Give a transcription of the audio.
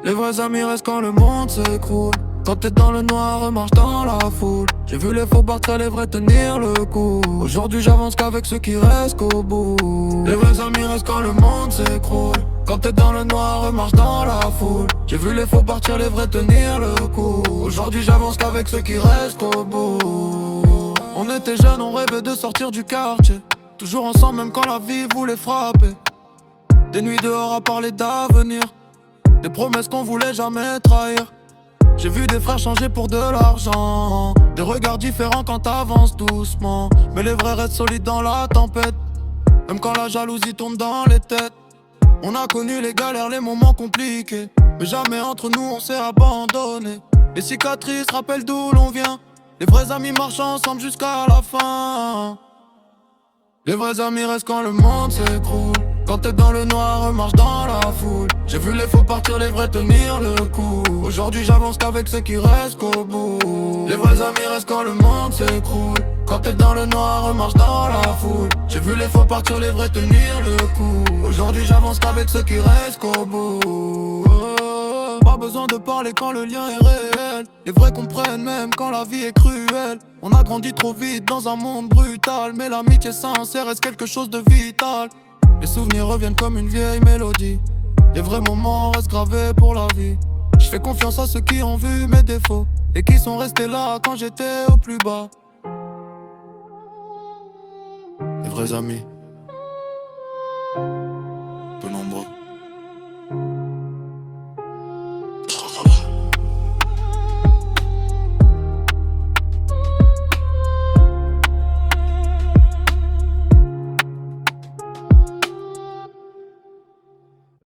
Les vrais amis restent quand le monde s'écroule. Quand t'es dans le noir, marche dans la foule. J'ai vu les faux partir, les vrais tenir le coup. Aujourd'hui j'avance qu'avec ceux qui restent qu'au bout. Les vrais amis restent quand le monde s'écroule. Quand t'es dans le noir, marche dans la foule. J'ai vu les faux partir, les vrais tenir le coup. Aujourd'hui j'avance qu'avec ceux qui restent au bout. On était jeunes, on rêvait de sortir du quartier. Toujours ensemble même quand la vie voulait frapper. Des nuits dehors à parler d'avenir. Des promesses qu'on voulait jamais trahir. J'ai vu des frères changer pour de l'argent. Des regards différents quand t'avances doucement. Mais les vrais restent solides dans la tempête. Même quand la jalousie tombe dans les têtes. On a connu les galères, les moments compliqués. Mais jamais entre nous on s'est abandonné. Les cicatrices rappellent d'où l'on vient. Les vrais amis marchent ensemble jusqu'à la fin. Les vrais amis restent quand le monde s'écroule. Quand t'es dans le noir, marche dans la foule. J'ai vu les faux partir, les vrais tenir le coup. Aujourd'hui j'avance qu'avec ceux qui restent qu'au bout. Les vrais amis restent quand le monde s'écroule. Quand t'es dans le noir, marche dans la foule. J'ai vu les faux partir, les vrais tenir le coup. Aujourd'hui j'avance qu'avec ceux qui restent qu'au bout. Pas besoin de parler quand le lien est réel. Les vrais comprennent même quand la vie est cruelle. On a grandi trop vite dans un monde brutal. Mais l'amitié sincère reste quelque chose de vital. Les souvenirs reviennent comme une vieille mélodie. Les vrais moments restent gravés pour la vie. Je fais confiance à ceux qui ont vu mes défauts et qui sont restés là quand j'étais au plus bas. Les vrais amis.